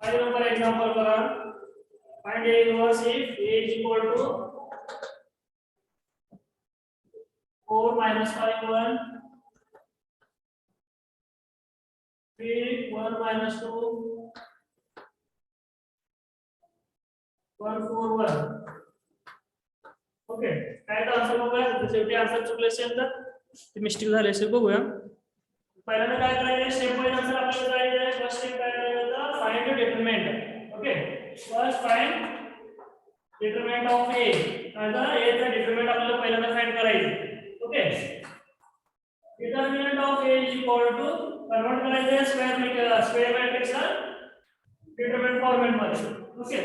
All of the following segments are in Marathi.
5 नंबर एग्जांपल करा. Find A inverse if A is equal to 4 minus 5 1 3 1 minus 2 1 4 1. Okay काय तर आन्सर बघूया. शेवटी आन्सर चुकले असेल तर ते मिस्टेक झाले असेल बघूया. पहिल्यांदा काय करायचं स्टेप बाय आन्सर आपल्याला करायचं आहे. फर्स्ट स्टेप काय करायचं find the determinant. Okay first find determinant of A. आता A चा डिटरमिनंट आपल्याला पहिल्यांदा फाइंड करायचं. Okay determinant of A is equal to convert करायचं स्क्वेअर मॅट्रिक्सला डिटरमिनंट फॉर्मॅट मध्ये. ओके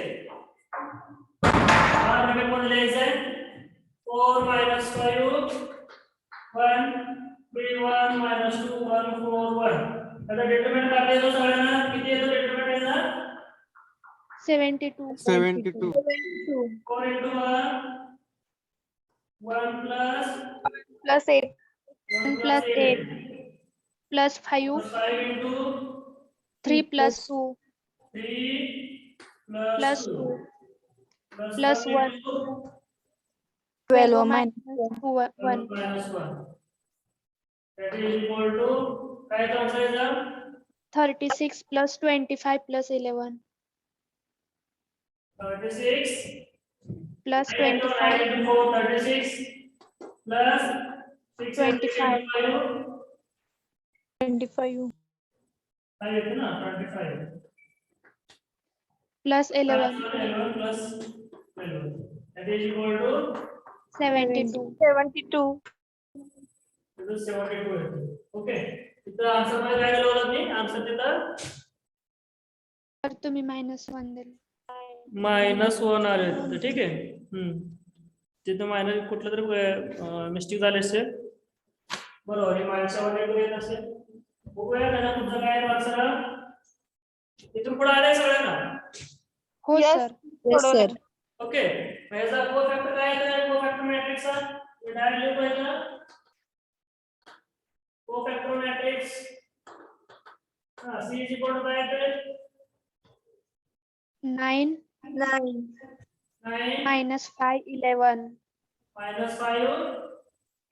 हा ब्रॅकेट मध्ये लिहायचं आहे 4 minus 5 1 3 1 minus 2 1 4 1. आता डिटरमिनंट आपल्याला सगळ्यांना किती येतो डिटरमिनंट याचा 72. 72. 4 into 1 plus Plus 8. 1 plus 8 plus 5. 5 into 3 plus 2 3 plus 2 2 plus 1. into 12 minus 1. minus 1. That is equal to काय तर आन्सर याचा 36 plus 25 plus 11 36 plus 9 into 25 4 36 plus 6 25. 25. काय येते ना 25 plus 11 11 plus 11 that is equal to 72. 72. it is 72 येते. ओके इथं आन्सर मध्ये काय दिलं होतं मी आन्सर तिथं तर तुम्ही -1 दिले. -1 आले होते. ठीक आहे तिथं मायनस कुठलं तरी मिस्टेक झाले असेल. बरोबर हे -72 येत असेल. बघूया त्याला तुमचं काय आन्सर इथून पुढे आलंय सगळ्यांना. हो Yes. Sir. Yes, sir. Okay ह्याचा कोफॅक्टर काय येतो कोफॅक्टर मॅट्रिक्सचा डायरेक्टली लिहायचं cofactor matrix C is equal to काय येते 9 9. 9 -5 11 -5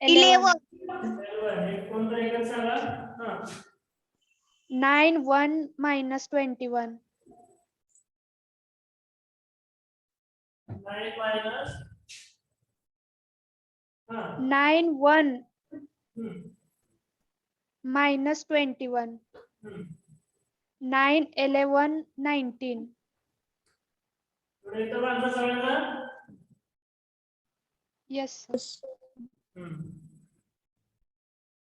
11 11 कोणतं एक सांगा. 9 1 -21 9 minus 9 1 हम्म -21 हम्म 9 11 19 पुढे येतो का आन्सर सगळ्यांना. yes sir.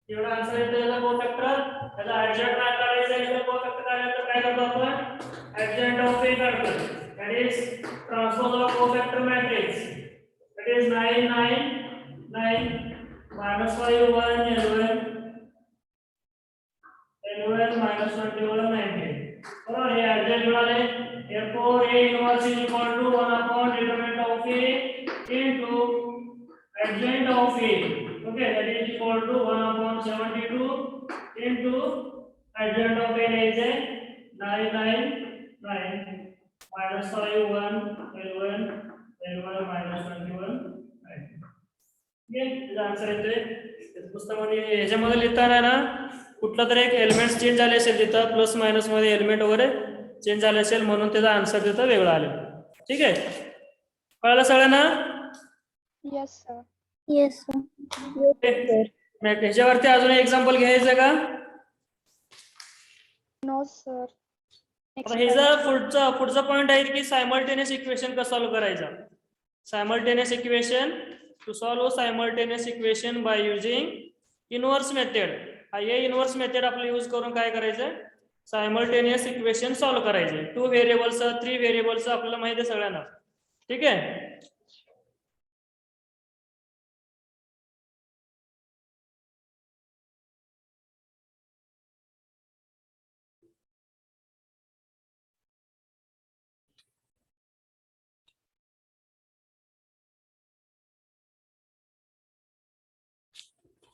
एवढा आन्सर येतो याचा कोफॅक्टर. त्याला ऍडजंट काय करायचं आहे याचा कोफॅक्टर काढायचं काय करतो आपण ऍडजंट ऑफ ए काढतो. That is transpose of cofactor matrix. That is 9 9 9 -5 1 11 11 -21 19. बरोबर हे ऍडजंट मिळाले. therefore A inverse is equal to 1 upon determinant of A into adjoint of A. Okay, that is equal to 1 upon 72 into adjoint of A is 9 9 9 -5 1 11 11 -21 9. ठीक आहे आन्सर येतोय पुस्तकामध्ये. ह्याच्यामध्ये लिहिताना ना कुठला तरी एक एलिमेंट चेंज झाले असेल तिथं प्लस मायनस मध्ये एलिमेंट वगैरे चेंज झाले असेल म्हणून त्याचा आन्सर तिथं वेगळा आले. ठीक आहे कळलं सगळ्यांना. yes sir. Yes, sir. ह्याच्यावरती अजून एक्झाम्पल घ्यायचं का. no sir. आता ह्याचा पुढचा पॉइंट आहे की सायमल्टेनियस इक्वेशन कसं सॉल्व्ह करायचा. Simultaneous equation two solve simultaneous equation by using inverse method. हे इनव्हर्स मेथड आपलं यूज करून काय करायचं सायमल्टेनियस इक्वेशन सॉल्व्ह करायचे. 2 व्हेरिएबल्स 3 व्हेरिएबल्स आपल्याला माहिती आहे सगळ्यांना. ठीक आहे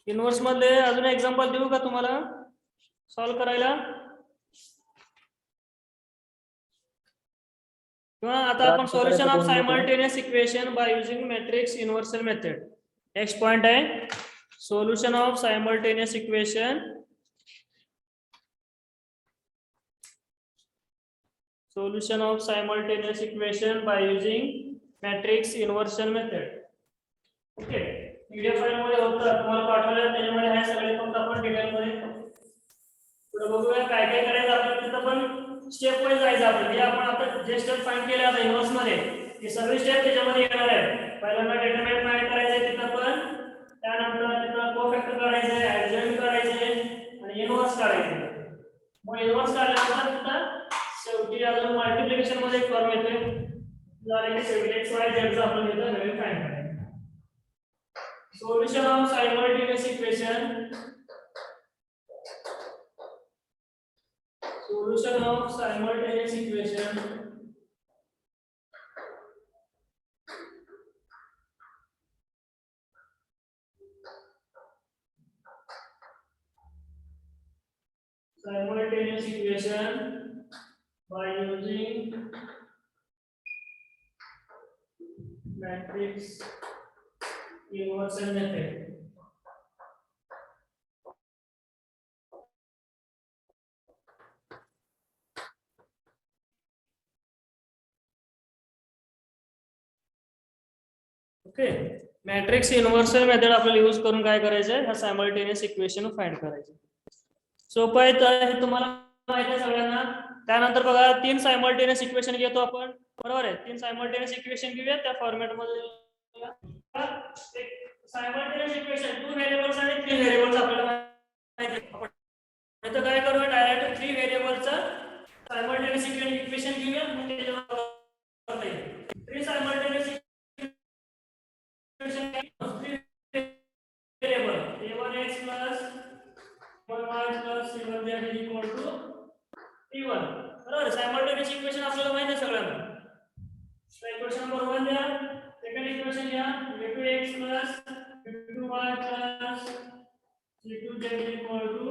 इनव्हर्स मध्ये अजून एक्झाम्पल देऊ का तुम्हाला सॉल्व्ह करायला. किंवा आता आपण solution of simultaneous equation by using matrix inversion method. Next point आहे solution of simultaneous equation. Solution of simultaneous equation by using matrix inversion method. Okay PDF file मध्ये होतं तुम्हाला पाठवलं त्याच्यामध्ये हे सगळे फक्त आपण डिटेल मध्ये पुढे बघूया काय काय करायचं आपल्याला. तिथं पण स्टेप वाईज जायचं आपल्याला. हे आपण आता जे स्टेप फाइंड केले आता इन्व्हर्स मध्ये हे सगळे स्टेप त्याच्यामध्ये येणार आहे. पहिल्यांदा डिटरमिनंट फाइंड करायचं तिथं पण, त्यानंतर तिथं कोफॅक्टर काढायचं आहे, ऍडजॉइंट करायचं आहे आणि इन्व्हर्स काढायचं. मग इन्व्हर्स काढल्यानंतर तिथं शेवटी अजून मल्टिप्लिकेशन मध्ये एक फॉर्म येतोय झाले की शेवटी x y z चा आपण इथं व्हॅल्यू फाइंड करायचं. Solution of simultaneous equation. Solution of simultaneous equation by using matrix inversion method. Okay matrix inversion method आपल्याला यूज करून काय करायचं आहे, हा सायमल्टेनियस इक्वेशन फाइंड करायचं. सोपं आहे तर हे तुम्हाला माहिती आहे सगळ्यांना. त्यानंतर बघा 3 सायमल्टेनियस इक्वेशन घेतो आपण, बरोबर आहे. 3 सायमल्टेनियस इक्वेशन घेऊया त्या फॉर्मॅट मध्ये. सायमल्टेनियस इक्वेशन 2 व्हेरिएबल्स आणि 3 व्हेरिएबल्स आपल्याला माहिती आहे. आपण इथं काय करूया डायरेक्ट 3 व्हेरिएबलचं सायमल्टेनियस इक्वेशन घेऊया म्हणजे त्याच्यावर करता येईल. 3 simultaneous variable a1x plus 1y plus c1z is equal to p1. बरोबर सायमल्टेनियस इक्वेशन आपल्याला माहिती आहे सगळ्यांना. इक्वेशन नंबर 1 द्या, सेकंड इक्वेशन घ्या a2x plus b2y plus c2z is equal to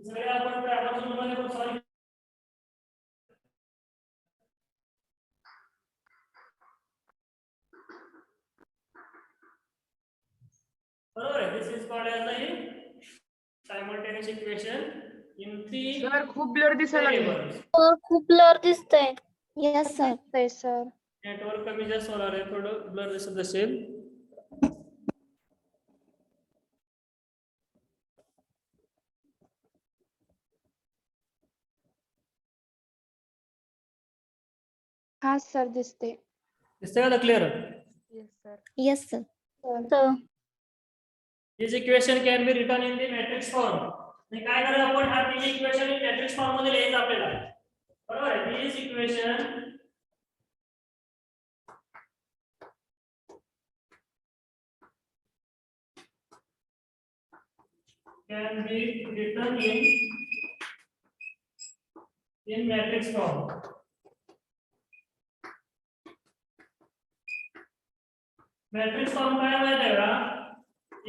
सगळे आपण प्रॅक्टिस मध्ये सॉल्व बरोबर आहे. This is called as the simultaneous equation in 3 sir खूप ब्लर दिसायला लागले. खूप ब्लर दिसतंय. Yes, sir. Yes, sir. Network कमी जास्त होणार आहे, थोडं ब्लर दिसत असेल. हा सर दिसते. दिसतंय का clear? Yes, sir. So, This equation can be written in the matrix form. आणि काय करायचं आपण हा तीन इक्वेशन मॅट्रिक्स फॉर्म मध्ये लिहायचं आपल्याला. बरोबर आहे. This equation can be written in matrix form. Matrix form काय माहिती आहे का?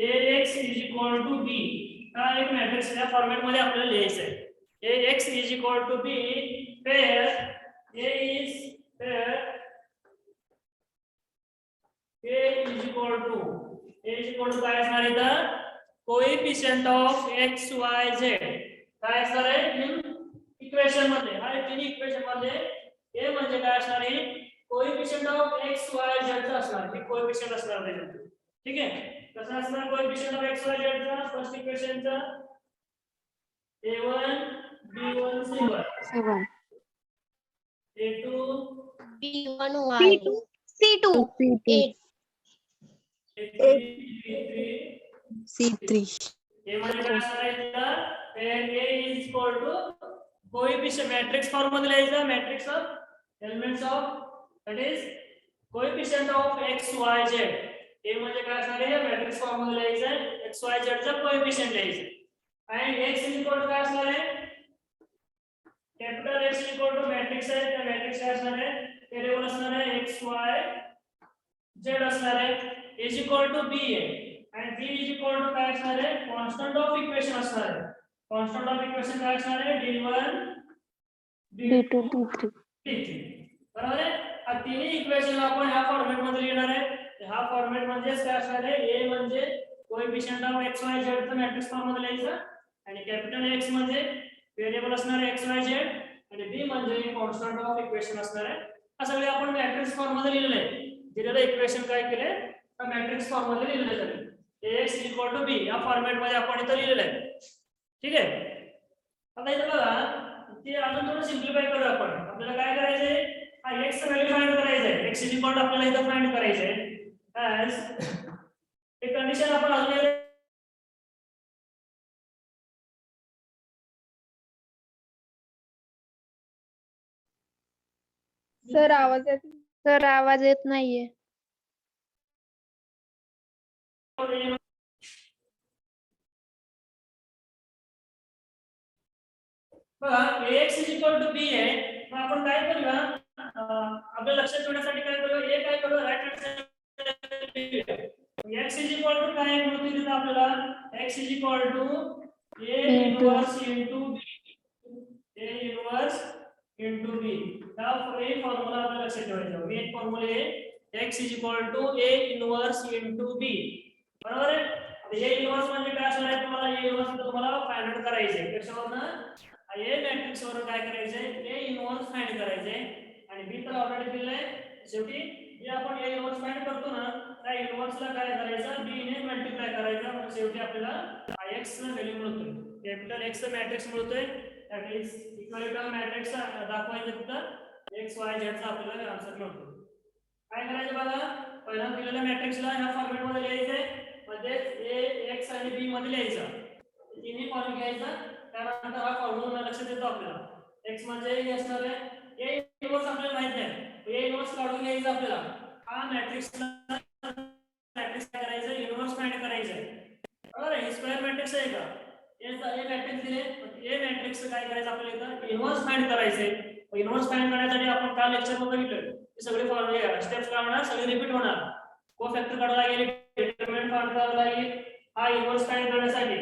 ax is equal to b हा एक मॅट्रिक्स या फॉर्मॅट मध्ये आपल्याला लिहायचं आहे. ax is equal to b where a is काय असणार इथं coefficient of x y z काय असणार आहे इक्वेशन मध्ये. हा तिन्ही इक्वेशन मध्ये a म्हणजे काय असणार आहे coefficient of x y z चा असणार. हे कोएफिशिएंट असणार त्याच्यात. ठीक आहे. कसं असणार coefficient of x y z चा first इक्वेशनचा a1 b1 c1 a2 B1Y. C2. C2. C3 हे म्हणजे काय असणार आहे तिथं a is equal to coefficient matrix form मध्ये लिहायचं matrix of elements of that is coefficient of x y z. हे म्हणजे काय असणार आहे मॅट्रिक्स फॉर्म मध्ये लिहायचं x y z चा कोएफिशिएंट लिहायचं आणि x is equal to काय असणार आहे capital X is equal to matrix आहे त्या मॅट्रिक्स काय असणार आहे व्हेरिएबल असणार आहे x y z असणार आहे is equal to b आहे and b is equal to काय असणार आहे कॉन्स्टंट ऑफ इक्वेशन असणार आहे. कॉन्स्टंट ऑफ इक्वेशन काय असणार आहे d1 B2 D3 बरोबर आहे. हा तिन्ही इक्वेशन आपण ह्या फॉर्मॅट मध्ये लिहिणार आहे. ह्या फॉर्मॅट म्हणजे काय असणार आहे? A म्हणजे coefficient of x y z चं मॅट्रिक्स फॉर्म मध्ये लिहायचं आणि कॅपिटल X म्हणजे व्हेरिएबल असणार आहे x y z आणि B म्हणजे कॉन्स्टंट ऑफ इक्वेशन असणार आहे. हा सगळे आपण मॅट्रिक्स फॉर्म मध्ये लिहिलेलं आहे. दिलेलं इक्वेशन काय केले? हा मॅट्रिक्स फॉर्म मध्ये लिहिलेलं आहे. Ax = b या फॉर्मॅट मध्ये आपण इथं लिहिलेलं आहे. ठीक आहे. आता इथं बघा ते अजून थोडं सिम्प्लिफाय करू आपण. आपल्याला काय करायचंय? हा x चं व्हॅल्यू फाइंड करायचंय. x आपल्याला इथं फाइंड करायचंय. as हे कंडिशन आपण अजून सर आवाज येत नाहीये. बघा ax b आहे. मग आपण काय करूया? आपल्या लक्षात ठेवण्यासाठी काय करूया? a काय करूया? राईट हँड साइड x काय म्हणतो तिथं आपल्याला x a inverse into b हा फॉर्म्युला आपल्याला लक्षात ठेवायचा. मेन फॉर्म्युला आहे x a inverse into b. बरोबर आहे. आता a इन्व्हर्स म्हणजे काय असणार आहे? तुम्हाला a इन्व्हर्स तुम्हाला फाइंड आउट करायचं आहे. कशावरनं? A मॅट्रिक्स वरून काय करायचंय? A इन्व्हर्स फाइंड करायचंय आणि b तर ऑलरेडी दिलंय. शेवटी जे आपण A इन्व्हर्स फाइंड करतो ना, त्या इन्व्हर्सला काय करायचं? b ने मल्टिप्लाय करायचं. म्हणजे शेवटी आपल्याला x चा व्हॅल्यू मिळतोय. कॅपिटल X चा मॅट्रिक्स मिळतोय. दॅट इज इक्विलिब्रियम मॅट्रिक्स दाखवायचं तिथं x y z चा आपल्याला आन्सर मिळतो. काय करायचं बघा? पहिला दिलेल्या मॅट्रिक्सला ह्या फॉर्मॅट मध्ये लिहायचंय. म्हणजे a x आणि b मध्ये लिहायचं. तिन्ही कॉलम घ्यायचा. त्यानंतर हा फॉर्म्युला लक्षात येतो आपल्याला. x म्हणजे हे असणार आहे. a इन्व्हर्स आपल्याला माहित नाही. a इन्व्हर्स काढून घ्यायचं आपल्याला. हा मॅट्रिक्सला मॅट्रिक्स काय करायचं? इन्व्हर्स फाइंड करायचं आहे. बरोबर आहे. स्क्वेअर मॅट्रिक्स आहे का? ए मॅट्रिक्स दिले. ए मॅट्रिक्स काय करायचं आपल्याला? इथं इन्व्हर्स फाइंड करायचंय. इन्व्हर्स फाइंड करण्यासाठी आपण काल लेक्चर मध्ये बघितलं. हे सगळे फॉर्म्युले स्टेप्स काढणार, सगळे रिपीट होणार. को फॅक्टर काढायला लागेल, डिटरमिनंट फाइंड करायला लागेल. हा इन्व्हर्स फाइंड करण्यासाठी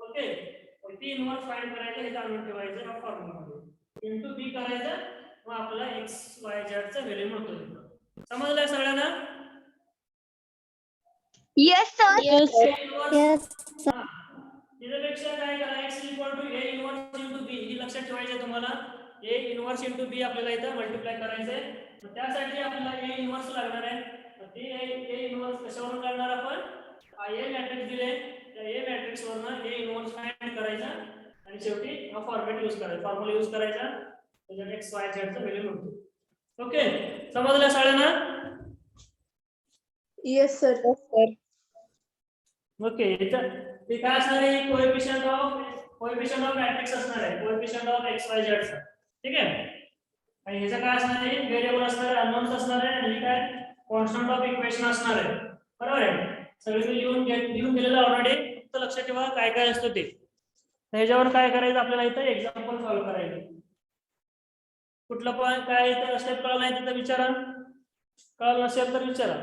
ओके. ती इन्व्हर्स फाइंड करायचं हे जाणून ठेवायचं या फॉर्म्युलामध्ये. इनटू b करायचं मग आपल्याला x y z चा व्हॅल्यू मिळतो. समजलं सगळ्यांना? Yes, sir. Yes. त्याच्यापेक्षा काय करा? x a inverse into b ही लक्षात ठेवायचं तुम्हाला. a इन्व्हर्स into b आपल्याला इथं मल्टिप्लाय करायचंय. त्यासाठी आपल्याला a इन्व्हर्स लागणार आहे. ते a इन्व्हर्स कशावरून काढणार आपण? a मॅट्रिक्स दिले. त्या a मॅट्रिक्स वरून a इन्व्हर्स फाइंड करायचा आणि शेवटी हा फॉर्मॅट यूज करायचा. फॉर्म्युला यूज करायचा. त्याच्यात x y z चा व्हॅल्यू मिळतो. ओके. समजलं सगळ्यांना? Yes, sir. ओके. ते काय असणार आहे? कोएफिशिएंट ऑफ मॅट्रिक्स असणार आहे. Coefficient of x y z चा. ठीक आहे. आणि ह्याचं काय असणार आहे? व्हेरिएबल असणार आहे, अननोन्स असणार आहे आणि काय कॉन्स्टंट ऑफ इक्वेशन असणार आहे. बरोबर आहे. सगळे लिहून दिलेलं ऑलरेडी. फक्त लक्षात ठेवा काय काय असतं ते. ह्याच्यावर काय करायचं आपल्याला? इथं एक्झाम्पल सॉल्व्ह करायचं. कुठलं पण काय इथं स्टेप कळलं नाही तिथं विचारा. कळलं नसेल तर विचारा.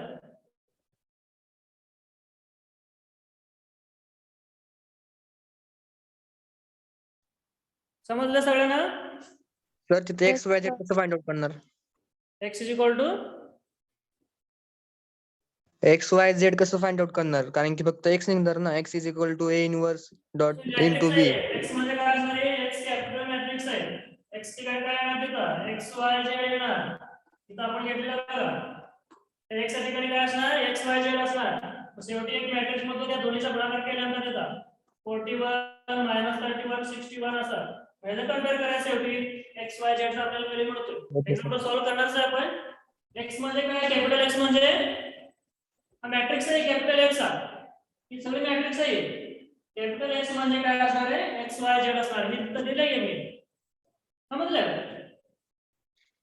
समजलं सगळ्यांना? सर तिथे एक्स वाय झेड कसं फाइंड आउट करणार? x = एक्स वाय झेड कसं फाइंड आउट करणार? कारण की फक्त एक्स निघणार ना. x = a inverse dot into b. x म्हणजे काय असणार आहे? x कॅपिटल मॅट्रिक्स आहे. x ची काय आहे तिथं? x y z येणार. इथं आपण घेतलेलं बघा. तर x च्या ठिकाणी काय असणार? x y z असणार. शेवटी एक मॅट्रिक्स मध्ये त्या दोन्हीचा गुणाकार केल्यानंतर येतात 41 -31 61 असं. याचं कंपेअर करायचं शेवटी x y z चा आपल्याला व्हॅल्यू मिळतो. एक्झाम्पल सॉल्व्ह करणार आहे आपण. x म्हणजे काय? कॅपिटल x म्हणजे हा मॅट्रिक्स आहे कॅपिटल x चा. ही सगळी मॅट्रिक्स आहे. कॅपिटल X म्हणजे काय असणार आहे? x y z असणार. मी तिथं दिलंय की मी. समजलं?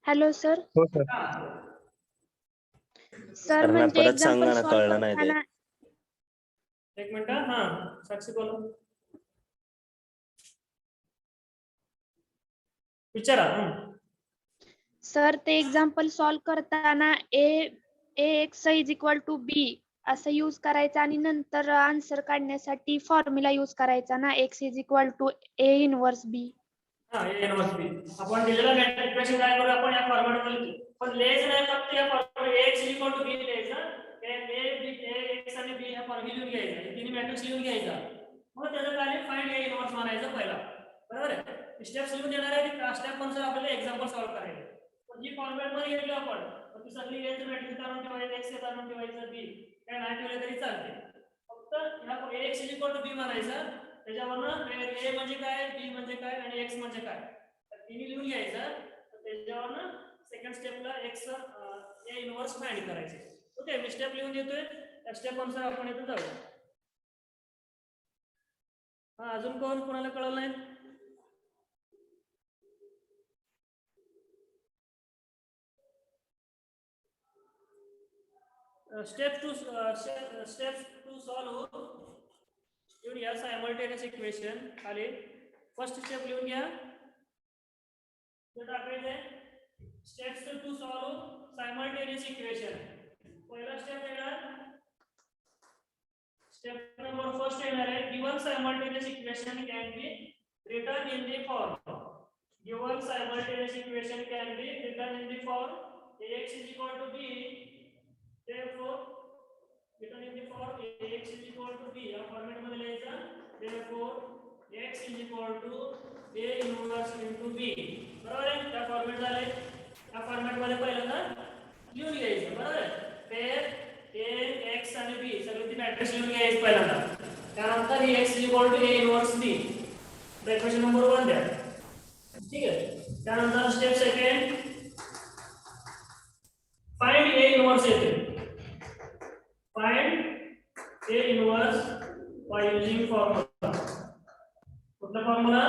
Hello sir. हो सर. सर म्हणजे एक्झाम्पल सॉल्व्ह करताना एक मिनिट. हा साक्षी बोला. विचारा. सर ते एक्झाम्पल सॉल्व्ह करताना ax = b असं यूज करायचं आणि नंतर आन्सर काढण्यासाठी फॉर्म्युला यूज करायचा ना. x = a inverse b. हा ए इन्व्हर्स बी आपण दिलेला मॅट्रिक्स इक्वेशन काय करू आपण या फॉर्मॅट मध्ये लिहू. पण लिहायचं नाही फक्त या format x equal to b लिहायचं. x आणि b ह्या फॉर्म लिहून घ्यायचा. हे तिन्ही मॅट्रिक्स लिहून घ्यायचा. मग त्याचं काय फाइंड ए इन्व्हर्स मारायचं पहिला. बरोबर आहे. स्टेप्स लिहून देणार आहे त्या स्टेप नंतर आपल्याला एक्झाम्पल सॉल्व करायचे. पण जी फॉर्मॅट मध्ये घेतली आपण तर ती सगळी घ्यायचं मॅट्रिक्स काढून ठेवायचं x काढून ठेवायचं b काय नाही ठेवलं तरी चालते. फक्त ह्या x इक्वल टू b मारायचं. त्याच्यावरनं a म्हणजे काय b म्हणजे काय आणि x म्हणजे काय तर तिन्ही लिहून घ्यायचं. त्याच्यावरनं सेकंड स्टेपला x ए इन्व्हर्स फाइंड करायचे. ओके मी स्टेप लिहून देतोय. त्या स्टेप अनुसार आपण इथं जाऊ. हा अजून कोणाला कळलं नाही. steps to solve लिहून घ्या सायमल्टेनियस इक्वेशन. खाली फर्स्ट स्टेप लिहून घ्या. Steps to solve simultaneous equation. पहिला स्टेप येणार स्टेप नंबर फर्स्ट येणार आहे given simultaneous equation can be written in the form. Given simultaneous equation can be written in the form ax is equal to b. Therefore written in the form ax is equal to b या फॉर्मॅट मध्ये लिहायचं. Therefore x is equal to a inverse into b. बरोबर आहे. त्या फॉर्मॅट झाले. या फॉर्मॅट मध्ये पहिल्यांदा लिहून घ्यायचं. बरोबर आहे. पेअर a x आणि b सगळी ती मॅट्रिक्स लिहून घ्यायची पहिल्यांदा. त्यानंतर ही x is equal to a inverse b. Equation number 1 द्या. ठीक आहे. त्यानंतर step second find a inverse येते. Find a inverse by using formula. कुठला फॉर्म्युला?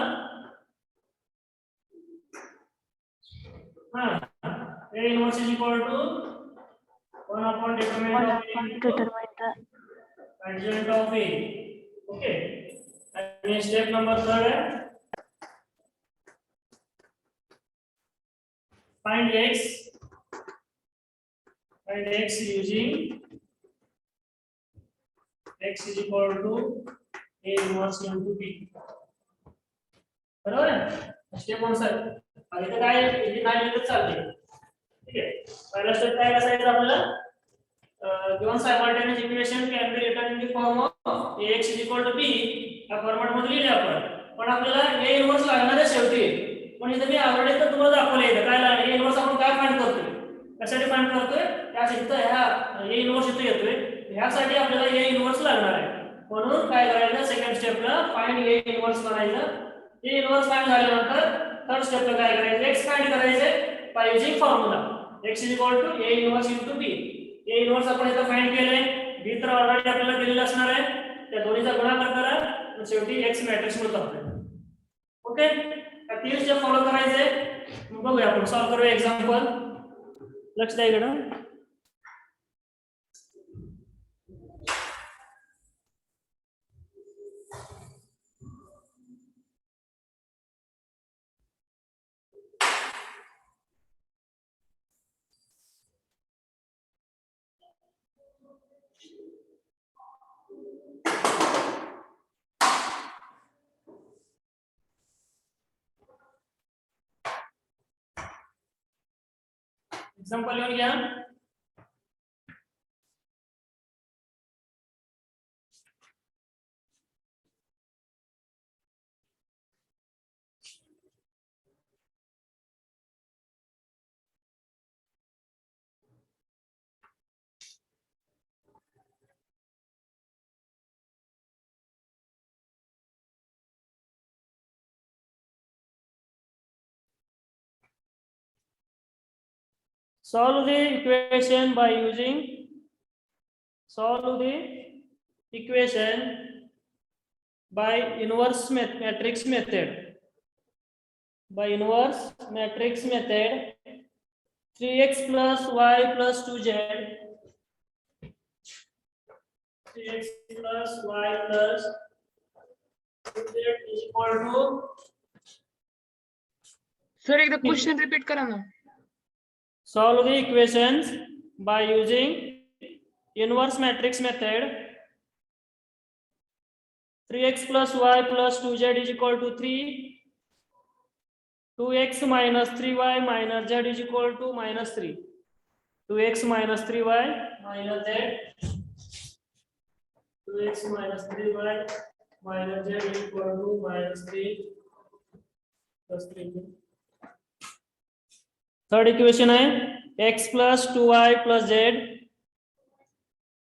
हा a inverse is equal to 1 upon determinant of adjoint of a. Okay. आणि स्टेप नंबर 3 आहे find x using x is equal to a inverse into b. बरोबर आहे. स्टेप 1 सर आणि इथे काय इथे काय लिहिलं चालते. ठीक आहे. पहिला स्टेप काय करायचं आपल्याला given simultaneous equation can be written in the form of ax is equal to b या फॉर्मॅट मध्ये लिहिले आपण. पण आपल्याला a इन्व्हर्स लागणार आहे शेवटी. पण इथे मी ऑलरेडी तर तुम्हाला दाखवलं आहे काय लागणार a इन्व्हर्स आपण काय फाइंड करतोय कशासाठी फाइंड करतोय त्यासाठी ह्या a इन्व्हर्स इथे येतोय. ह्यासाठी आपल्याला a इन्व्हर्स लागणार आहे. म्हणून काय करायचं सेकंड स्टेपला फाइंड a इन्व्हर्स करायचं. a इन्व्हर्स फाइंड झाल्यानंतर थर्ड स्टेपला काय करायचं x फाइंड करायचे by using formula x is equal to a inverse into b. a inverse आपण इथे फाइंड केलंय. b तर ऑलरेडी आपल्याला दिलेलं असणार आहे. त्या दोन्हीचा गुणाकार करा आणि शेवटी x मॅट्रिक्स मिळतो आपल्याला. ओके. त्या तीन स्टेप फॉलो करायचे. मग बघूया आपण सॉल्व करूया एक्झाम्पल. लक्ष द्या इकडं. एक्झाम्पल लिहून घ्या. Solve the equation by using inverse matrix method. By inverse matrix method, 3x plus y plus 2z. 3x plus y plus 2z is equal to. Sir एकदा क्वेश्चन रिपीट करा ना. Solve the equations by using inverse matrix method. 3x plus y plus 2z is equal to 3. 2x minus 3y minus z is equal to minus 3. 2x minus 3y minus z. 2x minus 3y minus z is equal to minus 3 plus 3. Third equation है x plus 2y plus z.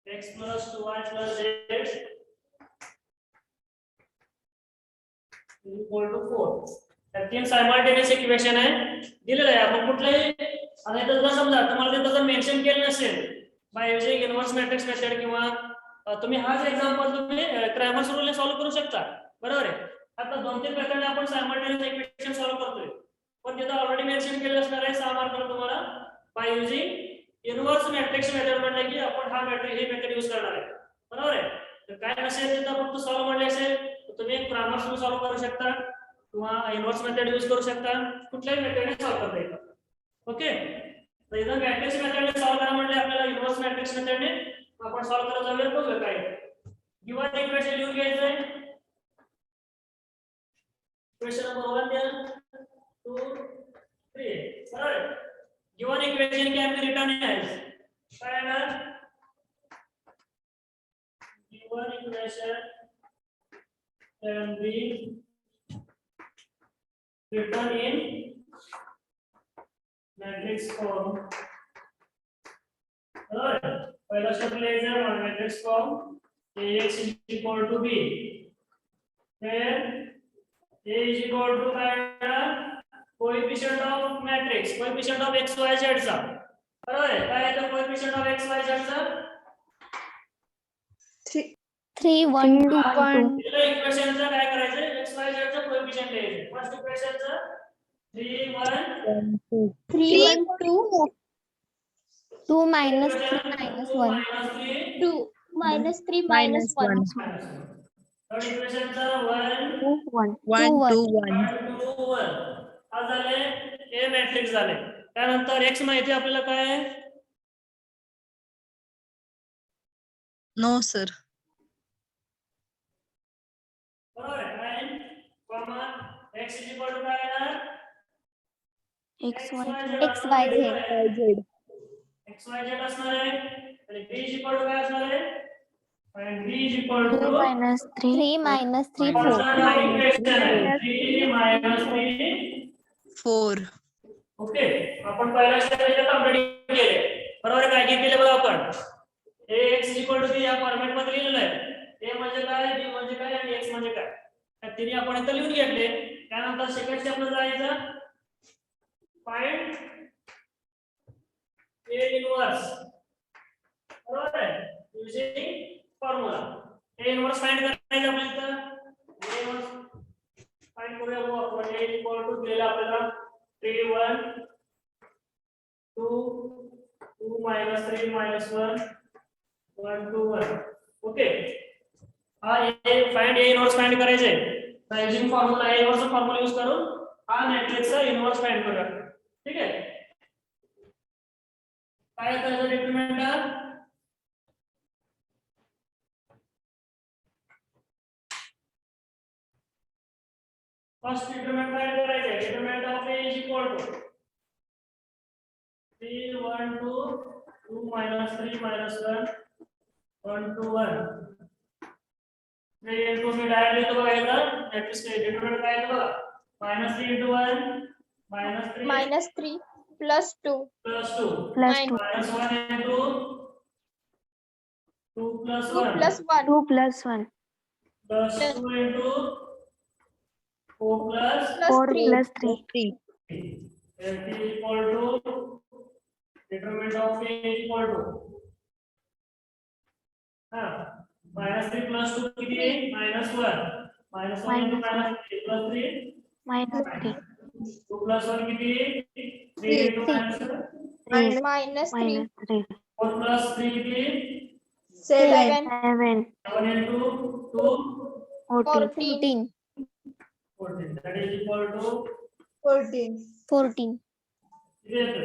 x plus 2y plus z is equal to 4. तर तीन सायमल्टेनियस इक्वेशन आहे दिलेलं आहे. आपण कुठलंही आता इथं जर समजा तुम्हाला ते तसं मेन्शन केलं नसेल by using inverse matrix method किंवा तुम्ही हाच एक्झाम्पल तुम्ही क्रॅमर्स रूलने सॉल्व्ह करू शकता. बरोबर आहे. आता 2-3 मेथडने आपण सायमल्टेनियस इक्वेशन सॉल्व्ह करतोय पण तिथं ऑलरेडी मेन्शन केलं असणार आहे 6 मार्कवर तुम्हाला by using inverse matrix method म्हणलं की आपण हा मेथड यूज करणार आहे. बरोबर आहे. तर काय नसेल तिथं फक्त सॉल्व्ह म्हणले असेल तर तुम्ही क्रॅमर्स रूल सॉल्व्ह करू शकता किंवा इन्व्हर्स मेथड यूज करू शकता. कुठल्याही मेथडने सॉल्व्ह करता येतं. ओके. तर इथं मॅट्रिक्स मेथडने सॉल्व्ह करा म्हणजे आपल्याला इन्व्हर्स मॅट्रिक्स मेथडने आपण सॉल्व्ह करत जाऊया. बघूया काय गिव्हन इक्वेशन लिहून घ्यायचंय. इक्वेशन नंबर 1 द्या 2 3. बरोबर. Given equation can be return as काय येणार given equation can B written in matrix form. Alright. पहिला स्टेप लिहायचा matrix form ax is equal to b. Then a is equal to coefficient of matrix, coefficient of x y z चा. बरोबर आहे. काय आहे coefficient of x y z चा 3 1 2 पहिल्या इक्वेशनचं काय करायचं x y z चं कोएफिशिएंट लिहायचं. First इक्वेशनचं 3 1 3 1 2 2 minus 3 minus 1 2 minus 3 minus 1 third इक्वेशनचं 1 1 1 2 1 2 1 हा झाले ए मॅट्रिक्स झाले. त्यानंतर x माहिती आपल्याला काय आहे नो सर बरोबर आहे. काय common x is equal to काय येणार x y z x y z असणार आहे. आणि b इज इक्वल टू काय असणार आहे आणि b is equal to 3 minus 3 minus 3 4 3 minus 3 4 okay. आपण पहिला स्टेप इथे कंप्लीट केले. बरोबर काय केले बघा आपण ax b या फॉर्मॅट मध्ये लिहिलेलं आहे. a म्हणजे काय b म्हणजे काय आणि x म्हणजे काय त्या तिन्ही आपण इथे लिहून घेतले. त्यानंतर सेकंड स्टेपला जायचं फाइंड a इन्व्हर्स. बरोबर आहे using formula a inverse find करायचं आपल्याला इथं a इन्व्हर्स फाइंड करूया बघू आपण. a इक्वल टू दिलेला आपल्याला 3 1 2 2 minus 3 minus 1 1 2 1. ओके. हा फाइंड ए इन्व्हर्स फाइंड करायचे आहे. युजिंग फॉर्म्युला ए इन्व्हर्स फॉर्म्युला यूज करून हा मॅट्रिक्सचा इन्व्हर्स फाइंड करूया. ठीक आहे. काय करायचं डिटरमिनंट फर्स्ट डिटरमिनंट काय करायचं आहे determinant of A is equal to 3 1 2 2 minus 3 minus 1 1 2 1. ये तुम्ही डायरेक्टली तो बघायचा मॅट्रिक्स डिटरमिनंट काय आहे बघा -3 into 1 -3 minus 3 plus 2 plus 2 plus 2 -1 into 2 plus 2 1 plus 1 2 plus 1 plus 2 into 4 plus 4 3 plus 3 3 F is equal to determinant of A is equal to -3 plus 2 किती आहे -1 -1 into -3 plus 3 minus 3 2 plus 1 किती आहे 3 into -1 minus 3 minus 3 4 plus 3 किती आहे 7 7 7 into 2 14 14 that is equal to 14 किती येतं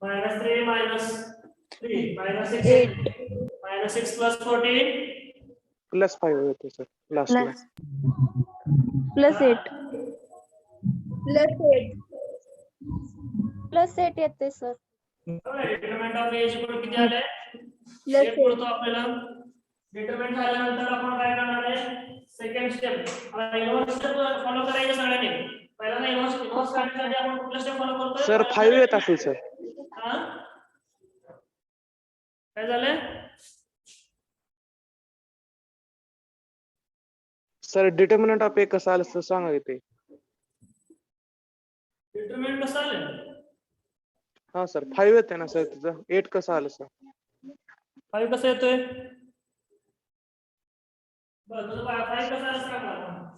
-3 -3 -6 -6 plus 14 प्लस 5 होते सर लास्ट plus plus 8 +8 येते sir. Determinant of A equal किती आले? 8 पुरतो आपल्याला. डिटरमिनंट झाल्यानंतर आपण काय करणार आहे? Second step inverse step follow करायचं सगळ्यांनी. पहिल्यांदा इन्व्हर्स काढण्यासाठी आपण कुठला स्टेप फॉलो करतोय? सर 5 येत असेल सर. हा काय झालं? सर डिटर्मिनंट ऑफ ए कसं आलं सर सांगा की ते. डिटरमिनंट कसं आलं? हा सर 5 येते ना सर तिथं. 8 कसं आलं सर? 5 कसं येतोय? बरं तुझं 5 कसं आलं सांग मला.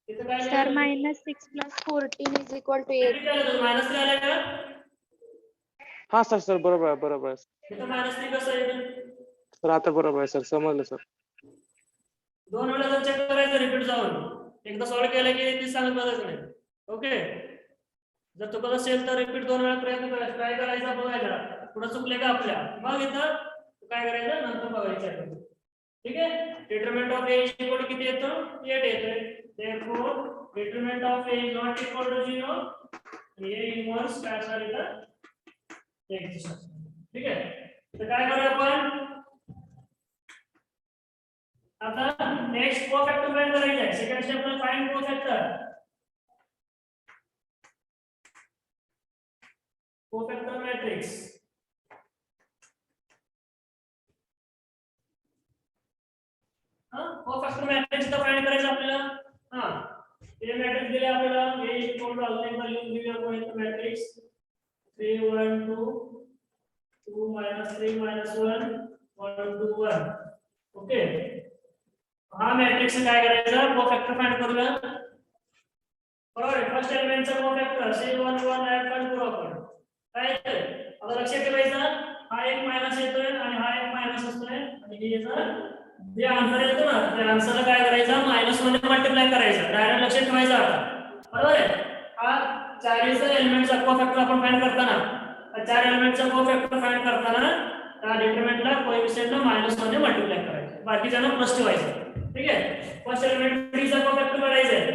इथं काय सर -6 + 14 = 8. मायनस 3 आलं का? हा सर सर बरोबर आहे बरोबर आहे. इथं -3 कसं येईल? सर आता बरोबर आहे सर समजलं सर. 2 वेळा जर चेक करायचं रिपीट जाऊन एकदा सॉल्व्ह केलं की ते सांगत बसायचं नाही. ओके जर चुकत असेल तर रिपीट 2 वेळा प्रयत्न करायचा. ट्राय करायचा बघायचा पुढे चुकले का आपल्या. मग इथं काय करायचं नंतर बघायचं. ठीक आहे. डिटरमिनंट ऑफ ए इक्वल किती येतं? 8 येतोय. Therefore determinant of A is not equal to 0 आणि ए इन्व्हर्स काय असेल इथं? ठीक आहे. तर काय करूया आपण आता नेक्स्ट कोफॅक्टर फाइंड करायचं आहे. सेकंड स्टेपला find cofactor matrix. Cofactor matrix तर फाइंड करायचं आपल्याला. हे मॅट्रिक्स दिले आपल्याला. a equal to alternate value दिली आपण मॅट्रिक्स 3 1 2 2 3 1 1 2 1. ओके हा मॅट्रिक्स काय करायचा? कोफॅक्टर फाइंड करूया. बरोबर फर्स्ट एलिमेंटचा कोफॅक्टर C11 ऍड करू आपण. काय येतंय आता लक्षात ठेवायचं. हा एक मायनस येतोय आणि हा एक मायनस असतोय आणि हे याचं जे आन्सर येतो ना त्या आन्सरला काय करायचं? मायनस मध्ये मल्टिप्लाय करायचं. डायरेक्ट लक्षात ठेवायचं आता. बरोबर आहे. हा चारचा एलिमेंटचा कोफॅक्टर आपण फाइंड करताना 4 एलिमेंटचा कोफॅक्टर फाइंड करताना त्या डिटरमिनंटला कोएफिशिएंटला मायनस मध्ये मल्टिप्लाय करायचं. बाकीच्यांना प्लस ठेवायचं. ठीक आहे. फर्स्ट एलिमेंट 3 चा कोफॅक्टर काढायचा आहे.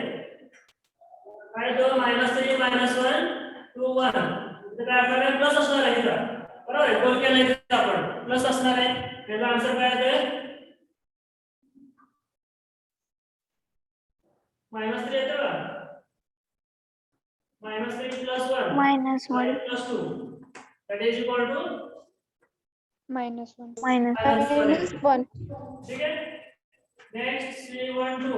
काय तो -3 -1 2 1. इथे काय असणार आहे? प्लस असणार आहे इथं. बरोबर आहे. गोल केलं इथे आपण प्लस असणार आहे. त्याचा आन्सर काय येते? -3 येतो का? -3 + 1 -1 + 2 that is equal to -1 -1. ठीक आहे. नेक्स्ट C12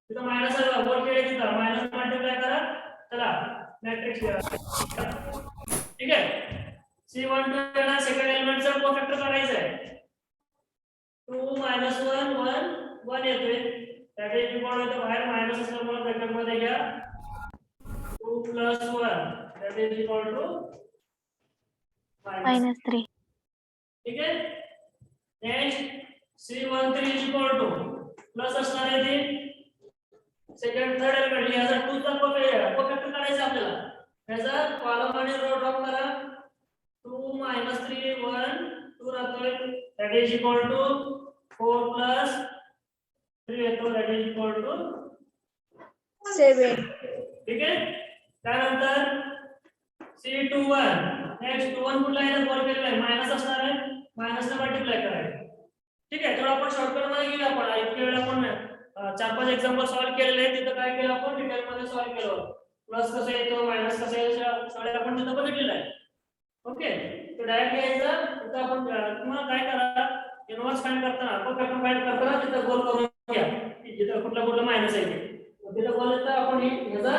तिथं मायनस आहे वर केले तिथं मायनस मल्टिप्लाय करा. चला मॅट्रिक्स ठीक आहे. C12 याला सेकंड एलिमेंटचा कोफॅक्टर काढायचा आहे. 2 -1 1 1 येतोय. त्यात एक इक्वल टू बाहेर मायनस असल्यामुळे ब्रॅकेट मध्ये घ्या 2 + 1 that is equal to -3. ठीक आहे. Next C13 is equal to plus असणार आहे ते सेकंड थर्ड एलिमेंट याचा 2 चा कोफॅक्टर काढायचा आपल्याला. याचा कॉलम आणि रो ड्रॉप करा. 2 -3 1 2 राहतोय that is equal to 4 + 3 येतो that is equal to 7. ठीक आहे. त्यानंतर C21 नेक्स्ट 21 कुठला आहे? वर केलेला आहे मायनस असणार आहे. मायनसने मल्टिप्लाय करायचं. ठीक आहे. तर आपण शॉर्टकट मध्ये गेलो. आपण इतके वेळ आपण 4-5 एक्झाम्पल सॉल्व्ह केलेले आहेत. तिथं काय केलं आपण डिटेल मध्ये सॉल्व्ह केलं. प्लस कसं येतो मायनस कसं येतो सगळे आपण तिथं बघितलेलं आहे. ओके तो डायरेक्ट यायचं तिथं आपण तुम्हाला काय करा इन्व्हर्स फाइंड करताना कोफॅक्टर फाइंड करताना तिथं गोल करून घ्या. जिथं कुठला मायनस आहे तिथं गोल येतं आपण ह्याचा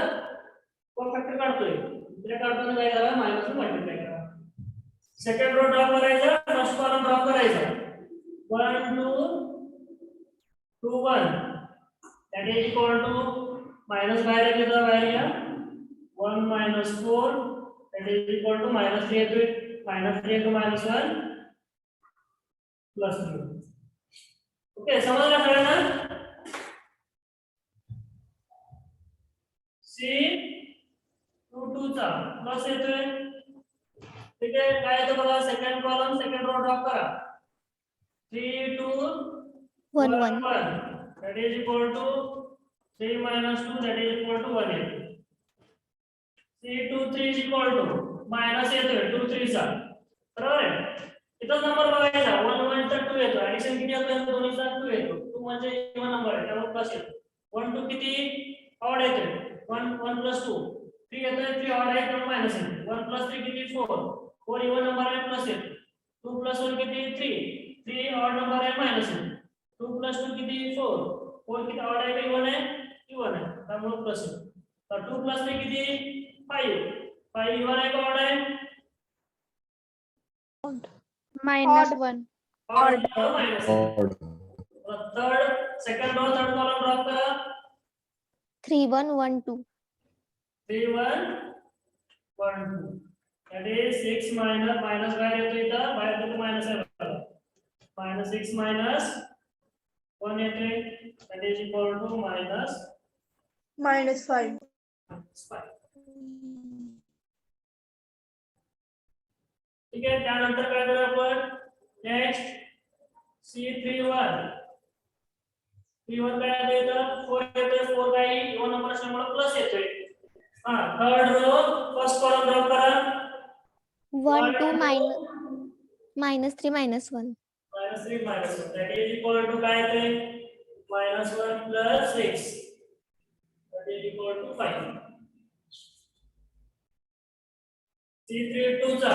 कोफॅक्टर काढतोय. तिथे काढताना काय करा मायनस मल्टिप्लाय करा. सेकंड रो ड्रॉप करायचा. फर्स्ट कॉलम ड्रॉप करायचा 1 2 2 1 that is equal to minus बाहेर येतो बाहेर घ्या 1 -4 that is equal to -3 येतोय. -3 into -1 +3. ओके समजलं सगळ्यांना? C22 चा प्लस येतोय. ठीक आहे. काय येतो बघा second column second row drop करा 3 2 1 1. that is equal to 3 - 2 that is equal to 1 येतो. 3 is equal to मायनस येतोय 2 3 चा बरोबर आहे इथं नंबर बघायचा 1 1 चा 2 येतो ऍडिशन किती येतो दोन्हीचा 2 येतो 2 म्हणजे इव्हन नंबर आहे त्यामुळे प्लस येतो 1 2 किती ऑड येतोय 1 1 प्लस 2 3 येतोय 3 ऑड आहे तर मायनस येतो 1 प्लस 3 किती 4 4 इव्हन नंबर आहे प्लस येतो 2 प्लस 1 किती 3 3 ऑड नंबर आहे मायनस येतो 2 प्लस 2 किती 4 4 किती ऑड आहे इव्हन आहे इव्हन आहे त्यामुळे प्लस येतो तर 2 प्लस 3 किती 5 5 इव्हन आहे का ऑड आहे -1 odd minus third second row third column drop करा 3 1 1 2 3 1 1 2 that is 6 minus minus बाहेर येतो इथं बाहेर येतो मायनस आहे minus 6 minus 1 येते that is equal to minus -5. 5 ठीक आहे त्यानंतर काय करू आपण नेक्स्ट C31 काय येतं 4 येतोय 4 काही इव्हन नंबर असल्यामुळे प्लस येतोय हा third row first column drop करा 1 2 -3 -1 -3 -1 that is equal to काय येते -1 plus 6 that is equal to 5 C32 चा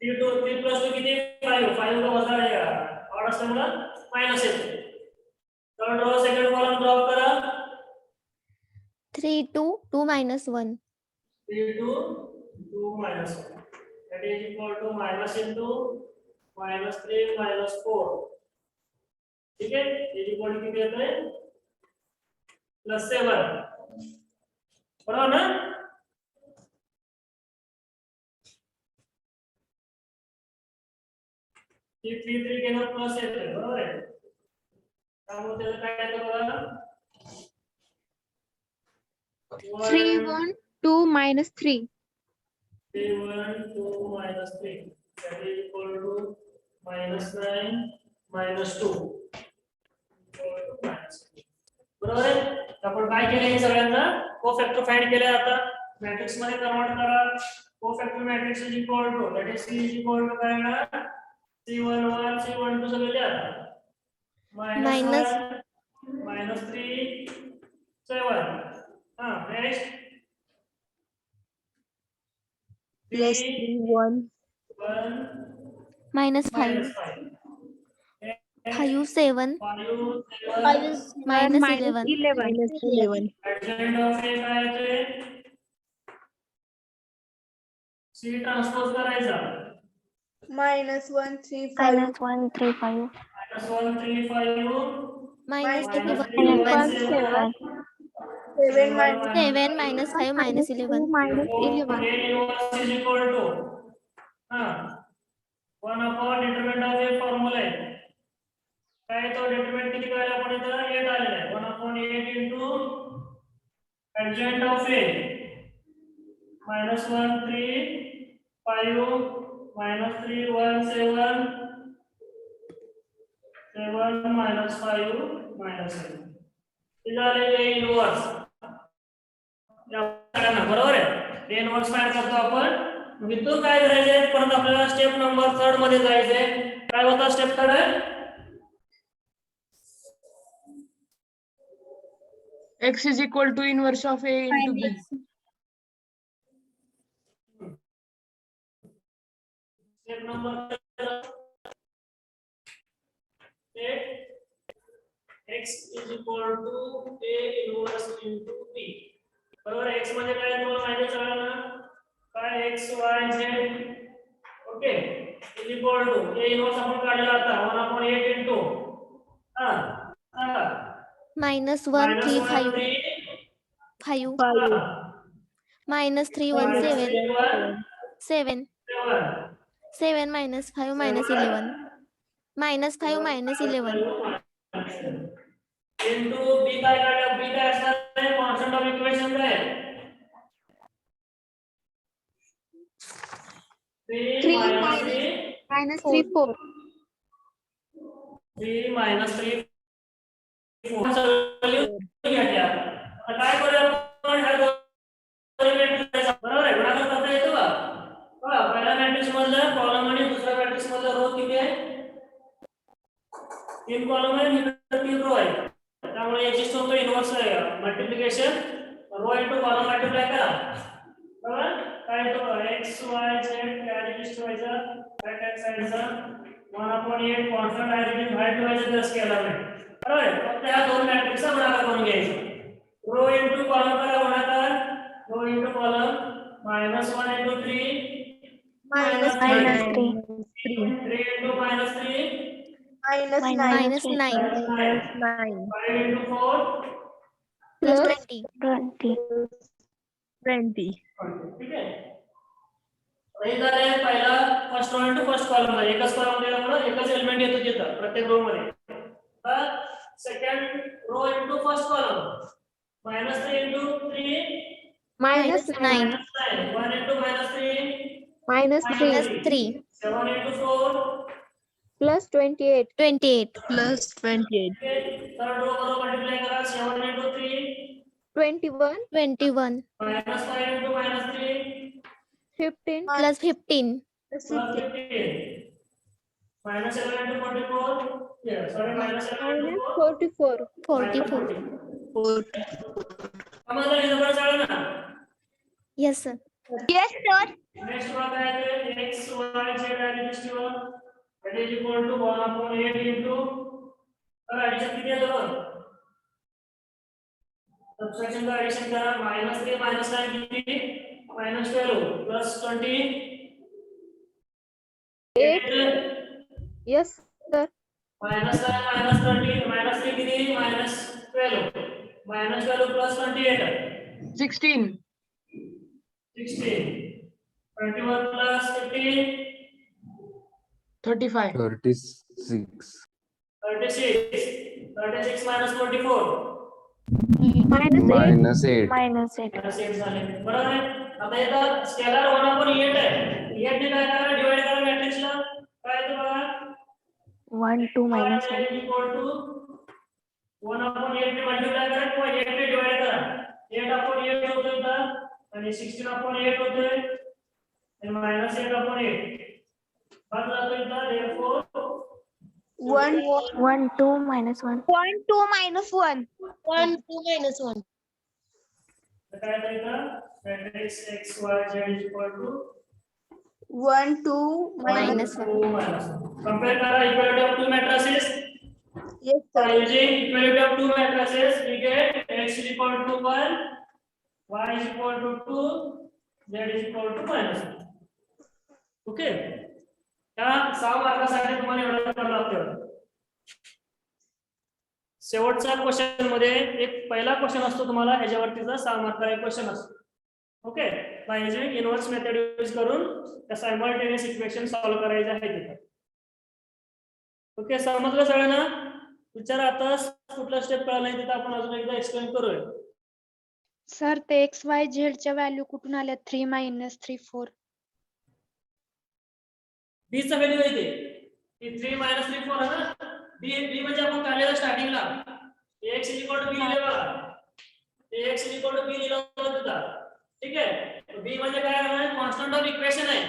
3 plus 2 किती 5 5 का वजा आहे ऑड असल्यामुळे मायनस येते third row second column drop करा 3 2 2 -1 3 2 2 minus 1 that is equal to minus into -3 -4 ठीक है ये इक्वल टू किती येते +7 बरोबर ना ये 3 3 के ना प्लस येते बरोबर आहे त्यामुळे त्याला काय येतं बघा 3 1 2 -3 3 1 2 -3 that is equal to -9 -2 बरोबर आहे आपण काय केले हे सगळ्यांना कोफॅक्टर फाइंड केले आता मॅट्रिक्स मध्ये कन्वर्ट करा cofactor matrix is equal to that is C is equal to काय ना C11 C12 सगळे लिहा Minus. -3 7 हा next Plus 1. 1 -5 -5 5 7 -11 -11 -11. adjoint of A काय येते C ट्रान्सपोज करायचा -1 3 5. -1 3 5 -1 3 5 -3 -3 1 1 7 7 minus 7 -5 -11 is equal to 1 upon determinant of A formula आहे काय तो determinant किती करायला आपण इथं 8 आलेला आहे 1 upon 8 into adjoint of A -1 3 5 -3 1 7 7 -5 -7 हे झाले A इनव्हर्स बरोबर आहे A इनव्हर्स फाइंड करतो आपण मग इथून काय करायचंय परत आपल्याला स्टेप नंबर 3 मध्ये जायचंय काय होता स्टेप 3 आहे X is equal to inverse of A into B. Step number x is equal to A inverse into B बरोबर x म्हणजे काय तुम्हाला माहिती आहे सगळ्यांना काय x y z okay is equal to A inverse आपण काढला आता 1/8 into -1 3 5 5 -3 1 7 7 7 -5 -11 -5 -11 into b काय काढला b काय असणार आहे कॉन्स्टंट ऑफ इक्वेशन काय 3 -3 -3 4 3 -3 4 सॉल्यूशन घ्या आता काय करूया आपण ह्या दोन एलिमेंट बरोबर तीन कॉलम आहे इकडे तीन रो आहे त्यामुळे एक्झिस्ट होतो inverse multiplication row into column multiply करा बरोबर काय तो x y z ऍडजस्ट व्हायचा राईट हँड साइडचा 1/8 कॉन्स्टंट आहे व्हाईट व्हायचं तर स्केलर आहे बरोबर फक्त या दोन मॅट्रिक्सचा गुणाकार करून घ्यायचा रो इनटू कॉलम करा गुणाकार row into column -1 into 3 minus -3 3 3 into -3 minus minus 9 9 minus 9 5 into 4 plus plus 20 20 ठीक आहे हे झाले पहिला first row into first column मध्ये एकच कॉलम दिल्यामुळे एकच एलिमेंट येतो तिथं प्रत्येक रो मध्ये तर second row into first column -3 into 3 minus 9 1 into -3 minus 3 plus 3 7 into 4 plus 28 28 plus 28 third row बरोबर मल्टिप्लाय करा 7 into 3 21 21 -5 into -3 15 plus 15 plus 15 -11 into 44 yeah sorry -11 into minus 4 44 44 आम्हाला हे नंबर चालू ना yes sir yes sir next row काय आहे x y z ऍडजस्ट वर that is equal to 1/8 into addition किती आहे बघ सबट्रॅक्शन का ऍडिशन करा -3 -9 किती -12 plus 20 8 yes sir -9 -20 -3 किती -12 -12 plus 28 16 16 21 plus 15 35 36 36 36 minus 44 minus 8 minus 8 minus 8 झाले बरोबर आहे आता इथं स्केलर 1/8 आहे 8 ने काय करा डिवाइड करा मॅट्रिक्सला काय येतं बघा 1 2 minus 1 इक्वल टू 1/8 ने मल्टिप्लाय करा किंवा 8 ने डिवाइड करा 8/8 होतो इथं आणि 16/8 होतोय आणि -8/8 भाग जातो इथं therefore 1 1 2 minus 1 1 2 minus 1 1 2 minus 1 तर काय येतं इथं matrix x y z is equal to 1 2 minus 2 compare kara equality of two matrices yes by sir using equality of two matrices we get x is equal to 1 y is equal to 2 z is equal to -1 okay त्या 6 मार्कासाठी तुम्हाला एवढं करावं लागतं शेवटचा क्वेश्चन मध्ये एक पहिला क्वेश्चन असतो तुम्हाला ह्याच्यावरतीचा 6 मार्काचा एक क्वेश्चन असतो okay by using inverse method use करून त्या सायमल्टेनियस इक्वेशन सॉल्व्ह करायचे आहे तिथे ओके समजलं सगळ्यांना विचार आता कुठला स्टेप कळला नाही तिथे आपण अजून एकदा एक्सप्लेन करूया सर ते एक्स वाय झेड च्या व्हॅल्यू कुठून आल्या 3 - 3 4 b चा व्हॅल्यू आहे ते 3 - 3 4 आहे ना b म्हणजे आपण काढलेला स्टार्टिंगला x b लिहिले बघा ते x b लिहिलं होतं तिथं ठीक आहे b म्हणजे काय आहे कॉन्स्टंट ऑफ इक्वेशन आहे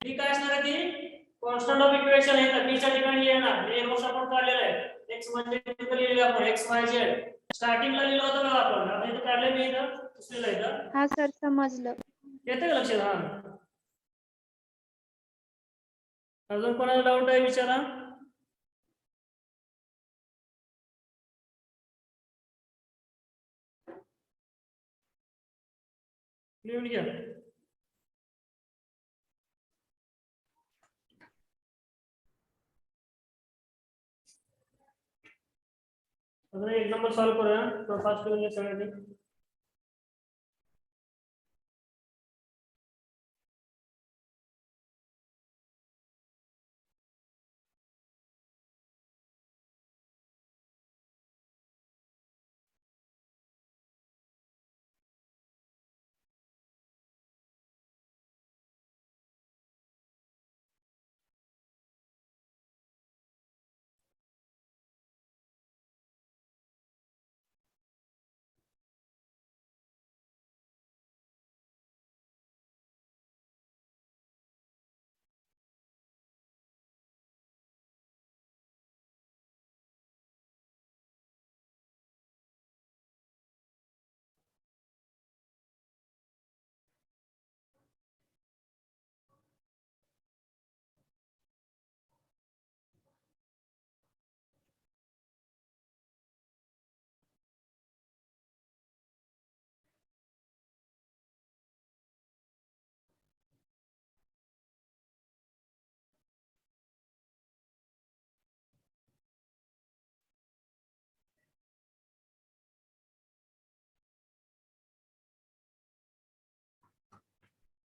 b काय असणार आहे ती कॉन्स्टंट ऑफ इक्वेशन आहे तर b च्या ठिकाणी येणार हे रोज आपण काढलेलं आहे x म्हणजे तिथं लिहिलेलं आपण x y z स्टार्टिंगला लिहिलं होतं बघा आपण आता इथं काढले मी इथं दुसरीला इथं हा सर समजलं येतं का लक्षात हा अजून कोणाला डाऊट आहे विचारा लिहून घ्या अजून एक एक्झाम्पल सॉल्व्ह करूया तो फास्ट करून घ्या सगळ्यांनी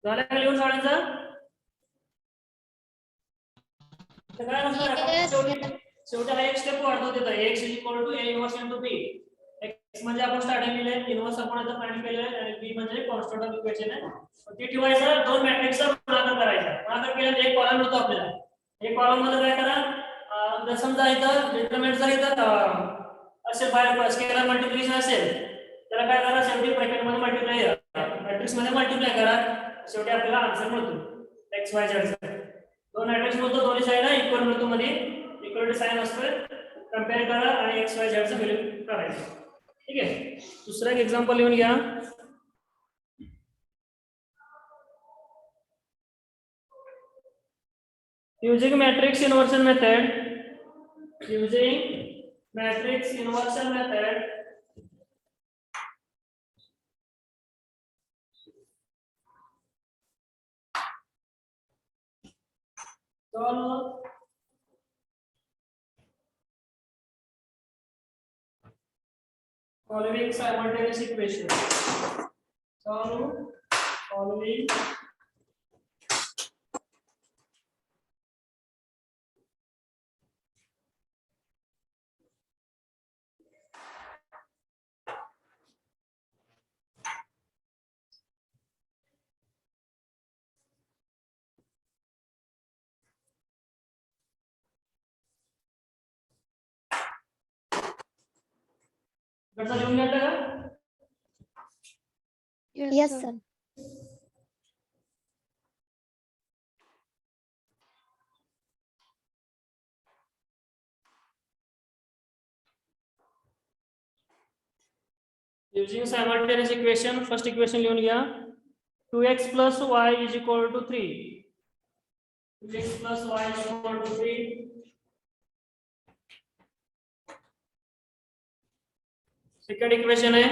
झालं का लिहून सगळ्यांचं? तर काय नसणार आहे, Yes. शेवटी हा एक स्टेप वाढतो तिथं x equal to a inverse into b. x म्हणजे आपण स्टार्टिंग लिहिले, इन्व्हर्स आपण आता फाइंड केलेलं आहे आणि b म्हणजे कॉन्स्टंट ऑफ इक्वेशन आहे. ते ठेवायचं, दोन मॅट्रिक्सचा गुणाकार करायचा. गुणाकार केल्यानंतर एक कॉलम मिळतो आपल्याला. एक कॉलम मध्ये काय करा, जर समजा इथं डिटरमिनंट जर इथं असेल, बाय स्केलर मल्टिप्लिकेशन असेल, त्याला काय करा, शेवटी ब्रॅकेट मध्ये मल्टिप्लाय मॅट्रिक्स मध्ये मल्टिप्लाय करा, शेवटी आपल्याला आन्सर मिळतो x y z चा. दोन मॅट्रिक्स मिळतो, दोन्ही साइडला इक्वल मिळतो, मध्ये इक्वल साइन असतोय, कंपेअर करा आणि x y z चा व्हॅल्यू काढायचं. ठीक आहे. दुसरा एक एक्झाम्पल लिहून घ्या. Using matrix inversion method, solve following simultaneous equation. Solve following कसं लिहून घेतलं का? Yes, sir. Using simultaneous equation, first equation लिहून घ्या. 2x plus y is equal to 3. 2x plus y is equal to 3. Second equation है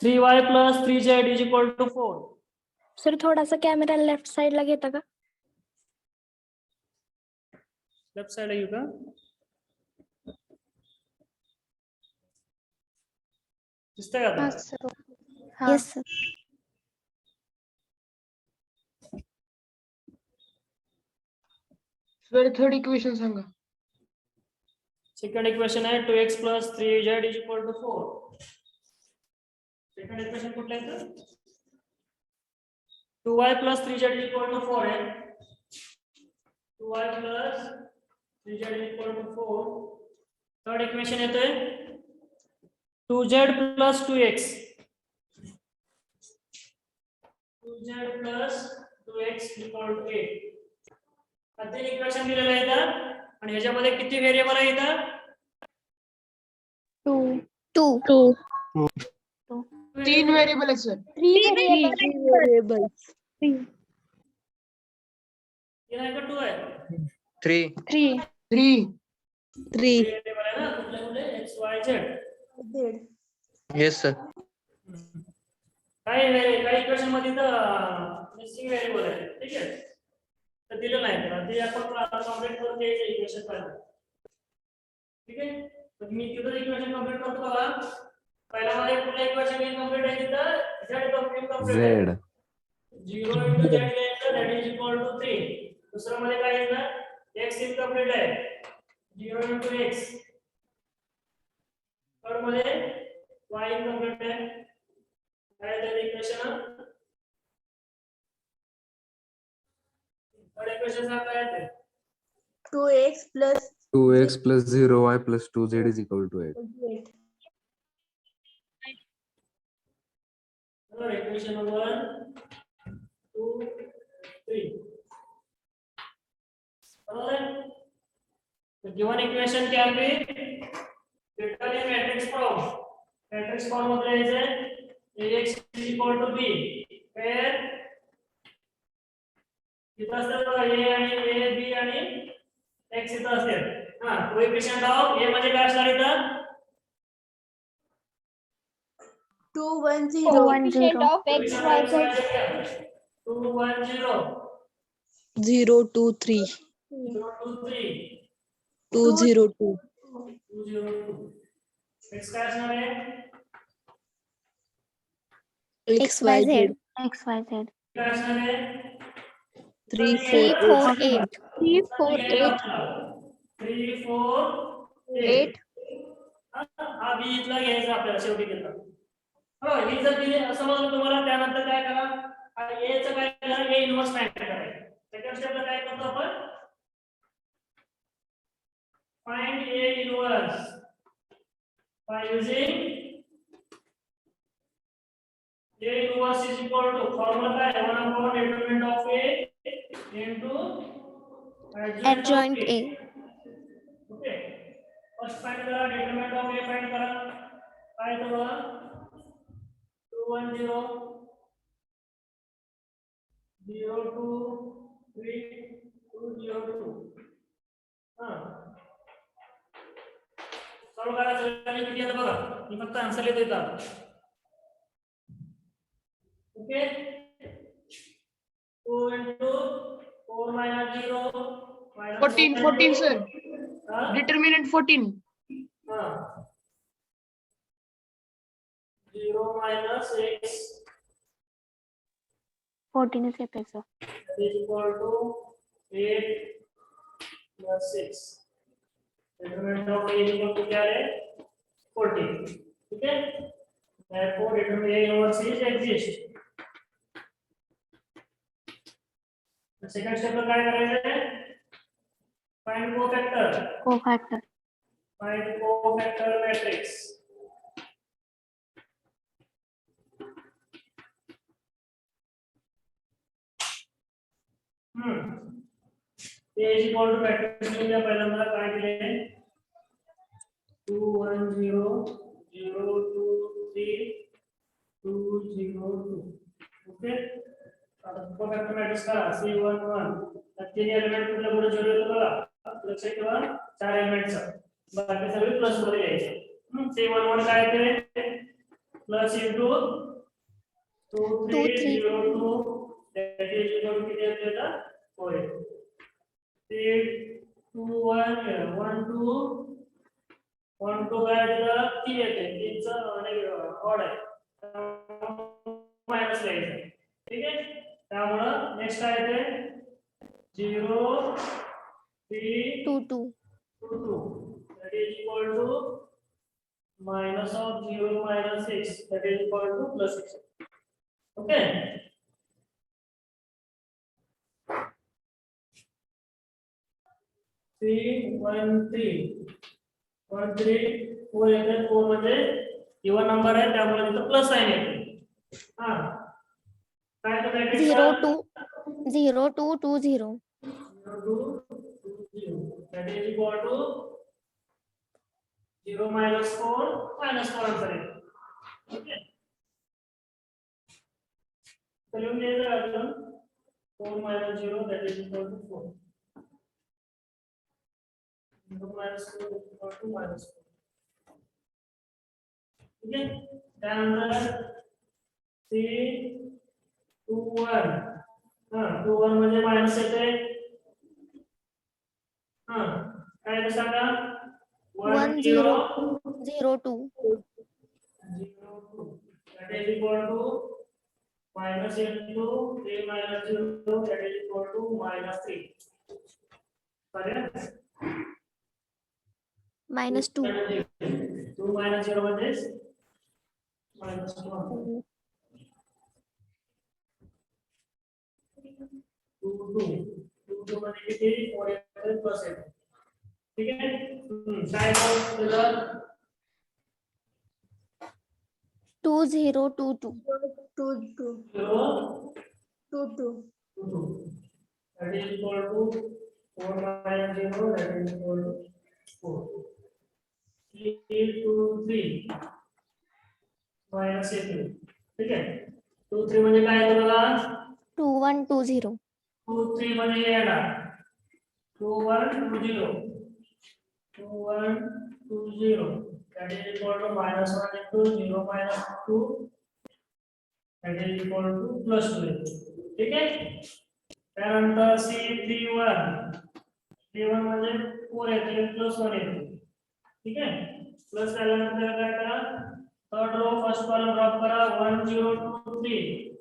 3y plus 3z is equal to 4. Sir थोडासा कॅमेरा लेफ्ट साइडला घेता का? लेफ्ट साइड आहे का? दिसतंय का हा आता? सर. हा. Yes, sir. Sir third equation सांगा. सेकंड इक्वेशन आहे 2x plus 3z is equal to 4. Second equation कुठलं आहे तर 2y plus 3z is equal to 4 आहे. 2y plus 3z is equal to 4. Third equation येतोय 2z plus 2x. 2z plus 2x is equal to 8. आता इक्वेशन दिलेलं आहे इथं आणि ह्याच्यामध्ये किती व्हेरिएबल आहे इथं? 2. तीन व्हेरिएबल आहे सर. 3 variables. तीन आहे का 2 आहे? 3. 3. व्हेरिएबल आहे ना, कुठले कुठले x y z. Yes, sir. काही इक्वेशन मध्ये तर मिसिंग व्हेरिएबल आहे. ठीक आहे, तर दिलं नाही तर ते आपण कॉम्प्लीट करून द्यायचं इक्वेशन पाहिजे. ठीक आहे, तर मी तिथं इक्वेशन कम्प्लीट करतो बघा. पहिला मध्ये कुठलं इक्वेशन इनकम्प्लीट आहे तिथं z इनकम्प्लीट आहे. 0 into z घ्यायचं, that is equal to 3. दुसरं मध्ये काय येतं, x इनकम्प्लीट आहे, 0 into x. थर्ड मध्ये y इनकम्प्लीट आहे. काय आहे ते इक्वेशन? थर्ड इक्वेशन काय आहे? 2x plus 2x plus 0y plus 2z is equal to 8. 8. Equation 1, 2, 3. Alright. The given equation can be written in matrix form. Matrix form मध्ये यायचे ax is equal to b, where इथं असतं a आणि a b आणि x इथं असेल. हा, कोएफिशिएंट ऑफ a म्हणजे काय असणार इथं? 2, 1, 0. Coefficient of x, y, z. 2, 1, 0. 0, 2, 3. 0, 2, 3. 2, 0, 2. 2, 0, 2. x काय असणार आहे? X, Y, Z. XYZ. काय असणार आहे 3, 3, 4, 4, 8. 3, 4, 8. 3 4 8 हा बी इथला घ्यायचा आपल्याला शेवटी घेतला हो ही जर दिली समजलं तुम्हाला त्यानंतर काय करा ए चं काय करा ए इन्व्हर्स फाइंड करायचं सेकंड स्टेपला काय करतो आपण find A inverse by using A inverse is equal to formula काय 1 upon determinant of A into Adjoint A. Okay first find करा determinant of A फाइंड करा काय तो 2 1 0 0 2 3 2 0 2 हां सॉल्व करा सगळ्यांनी किती आता बघा मी फक्त आन्सर लिहित येतात Okay. 2 into 4 minus 0 minus 14 sir. Huh? Determinant 14. 0 minus x 14 is FX. is equal to 8 plus 6. Determinant of a is equal to क्या है 14. ठीक है? Therefore, determinant A inverse is exist. Second step ला काय करायचं find cofactor Cofactor. Find cofactor matrix A is equal to matrix लिहूया पहिल्यांदा काय केले 2 1 0 0 2 3 2 0 2 ओके आता कोफॅक्टर मॅट्रिक्स का C1 1 तीन एलिमेंट कुठल्या कुठे जोडले बघा लक्षात ठेवा चार एलिमेंटचा बाकी सगळे प्लस मध्ये घ्यायचे C1 1 काय ते plus into 2 3 0 2 that is equal to किती येते 4 3 2 1 1 2 1 2 काय दिला 3 येते 3 चा आणि ऑड आहे मायनस घ्यायचं ठीक आहे त्यामुळे नेक्स्ट काय येते 0 3 2, 2. 2 2 that is equal to minus of 0 minus 6 that is equal to plus 6 okay 3 1 3 1 3 4 येते 4 म्हणजे इवन नंबर आहे त्यामुळे तिथे प्लस साइन येते हां काय तर matrix 0, 2. 0, 2, 2, 0. 0 2 2 0 that is equal to 0 minus 4 answer आहे ओके तर लिहून द्यायचं आपण 4 minus 0 that is equal to 4 0 minus 4 is equal to minus 4 ठीक है त्यानंतर 3 2 1 हां 2 1 म्हणजे मायनस येते हां काय ते सांगा 1, 0, 0, 2. 0 2 that is equal to minus into 3 minus 0 that is equal to minus 3 correct Minus 2. 2 minus 0 म्हणजे minus 1 2 2 2 म्हणजे किती 4% ठीक आहे काय होतं 2, 0, 2, 2. 2 2 0 2 2 2 that is equal to 4 minus 0 that is equal to 4 3 2 3 minus 8 ठीक आहे 2 3 म्हणजे काय येतं बघा 2, 1, 2, 0. 2 3 म्हणजे येणार 2 1 2 0 2 1 2 0 that is equal to minus 1 into 0 minus 2 that is equal to plus 2 ठीक आहे त्यानंतर C31 C1 म्हणजे 4 येते प्लस 1 येते ठीक आहे प्लस झाल्यानंतर काय करा third row first column drop करा 1 0 2 3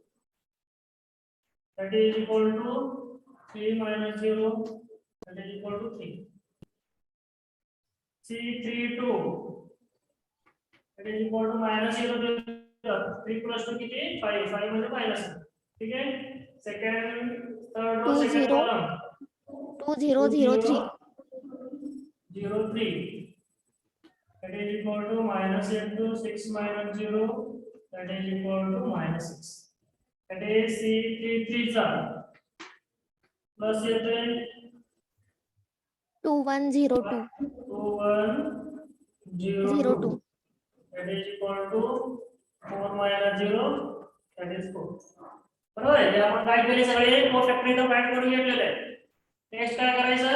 that is equal to 3 minus 0, that is equal to 3. C32, that is equal to minus 0, 3 plus 2 किती 5, 5 म्हणजे मायनस. ठीक आहे. Second third row 2 second 0 column 2 0 0 3 0 3, that is equal to minus into 6 minus 0, that is equal to minus 6. That is C33 चा प्लस येते 2 1 0 2 2 1 0 0 2, 2 that is equal to 4 minus 0, that is 4. बरोबर आहे. आपण काय केले सगळे कोफॅक्टरी तर फाइंड करून घेतलेले आहे. नेक्स्ट काय करायचं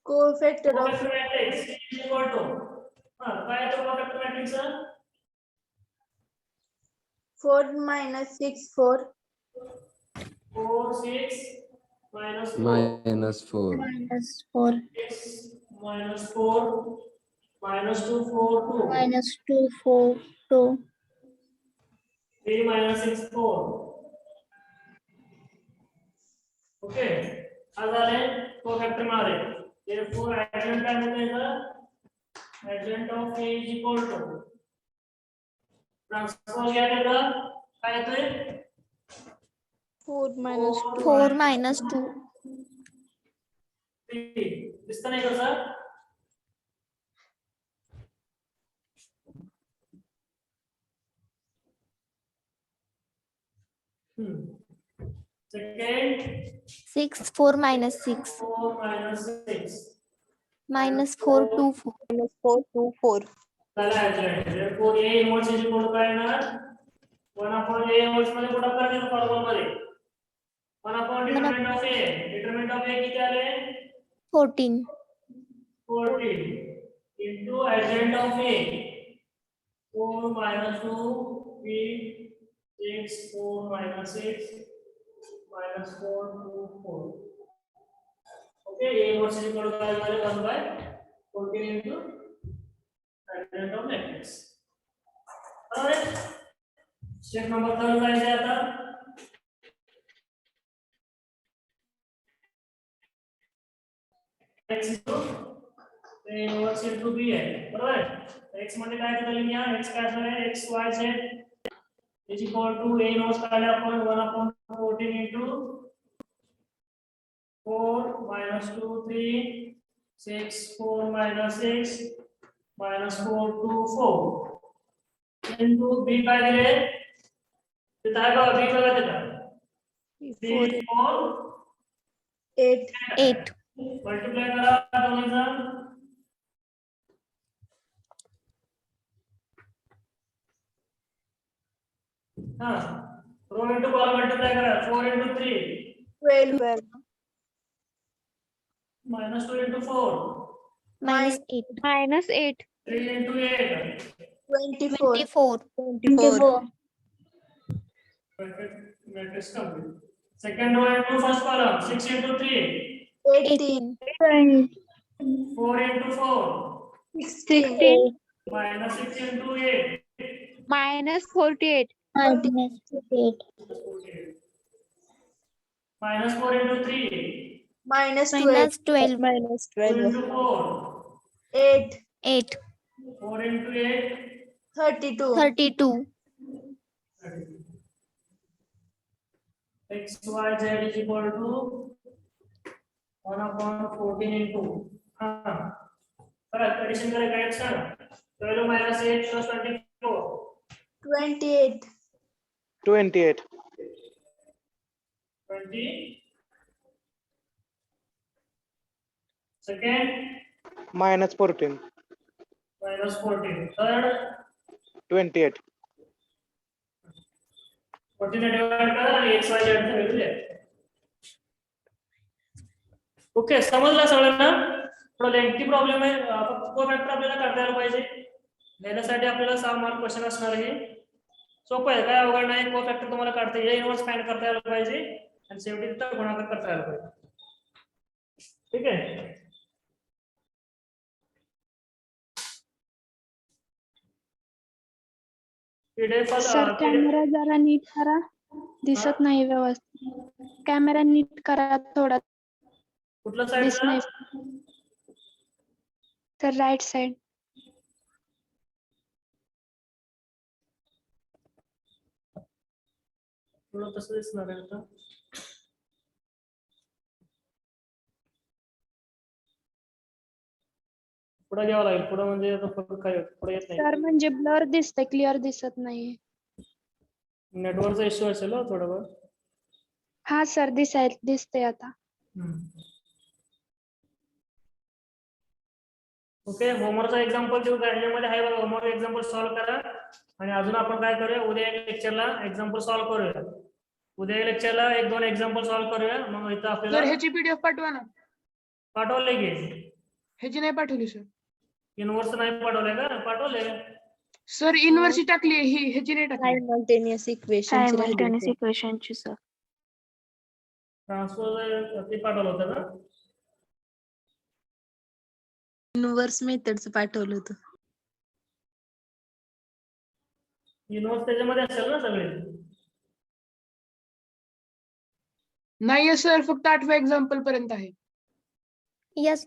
cofactor of cofactor matrix is equal to काय तो cofactor matrix 4 minus 6 4 4 6 minus 4 minus 4 -4 6 minus 4 minus 2 4 2 -2 4 2 3 minus 6 4. Okay आज झाले कोफॅक्टर मिळाले. therefore adjoint काय होतं adjoint of A is equal to transpose घ्या त्याचा काय येतंय 4 minus 4 -2 दिसतं नाही कसं सेकंड 6 4 -6 4 minus 6 -4 2 4 4 2 4 झाला adjoint. therefore A inverse is equal to काय येणार 1 upon A inverse मध्ये कुठं करायचं फॉर्म्युला मध्ये 1 upon determinant of A. determinant of A किती आले 14 14 into adjoint of A 4 minus 2 B 6 4 minus 6 minus 4 2 4. Okay, A inverse is equal to काय झाले 1 by 14 into adjoint of matrix. बरोबर आहे. स्टेप नंबर 3 जायचं आहे आता x into A inverse into B आहे. बरोबर आहे. x मध्ये काय दिलेलं लिहा x काय असणार आहे x y z is equal to A inverse काढले आपण 1 upon 14 into 4 minus 2 3 6 4 minus 6 minus 4 2 4 into B काय दिले तिथं आहे बघा B बघा तिथं 3 4 8 8 मल्टिप्लाय करा दोन्हीचा हां रो इंटू कॉलम मल्टिप्लाय करा 4 into 3 12 minus 2 into 4 -8 -8 3 into 8 24 24 matrix complete. Second row into first column 6 into 3 18 4 into 4 16 minus 6 into 8 -48 -8 minus 4 into 3 minus 12 -12 2 into 4 8 8 4 into 8 32 32 x y z is equal to 1 upon 14 into हाँ परत एडिशन करेगा x का 12 minus 8 plus 24 28 28 20 second minus 14 minus 14 third 28 14 ने डिवाइड करा आणि x y z ची व्हॅल्यू द्या. ओके समजलं सगळ्यांना थोडा लेंथी प्रॉब्लेम आहे फक्त कोफॅक्टर आपल्याला काढता यायला पाहिजे लिहिण्यासाठी आपल्याला 6 मार्क क्वेश्चन असणार आहे सोपं आहे काय अवघड नाही कोफॅक्टर तुम्हाला काढता येईल इनव्हर्स फाइंड करता यायला पाहिजे आणि शेवटी तिथं गुणाकार करता यायला पाहिजे ठीक आहे PDF सर कॅमेरा जरा नीट करा, दिसत नाही व्यवस्थित. कॅमेरा नीट करा थोडा, कुठला दिसत साईड नाही. तर राईट साइड. थोडं तसं दिसणार आहे आता. पुढे घ्यावं लागेल. पुढे म्हणजे आता काय पुढे येत सर नाही. म्हणजे ब्लर दिसतंय, क्लिअर दिसत नाही. नेटवर्कचा इश्यू असेल हो थोडं बहुत. हा सर दिसतंय आता. ओके, होमवर्कचा एक्झाम्पल देऊ का? याच्यामध्ये आहे बघा, होमवर्क एक्झाम्पल सॉल्व्ह करा. आणि अजून आपण काय करूया, उद्या लेक्चरला एक्झाम्पल सॉल्व्ह करूया. उद्या लेक्चरला 1-2 एक्झाम्पल सॉल्व्ह करूया. मग इथं सर आपल्याला ह्याची PDF पाठवा ना. पाठवले की ह्याची नाही पाठवली सर. युनिव्हर्स नाही पाठवलंय का? पाठवले. सर इनवर्सची टाकली ही, ह्याची नाही टाकली. सायमल्टेनियस इक्वेशन सायमल्टेनियस इक्वेशनची सर. ट्रान्सफर ते पाठवलं होतं ना. इनवर्स मेथडचं पाठवलं होतं. युनिव्हर्स त्याच्यामध्ये असेल ना सगळे. नाही सर, फक्त 8व्या एक्झाम्पल पर्यंत आहे. यस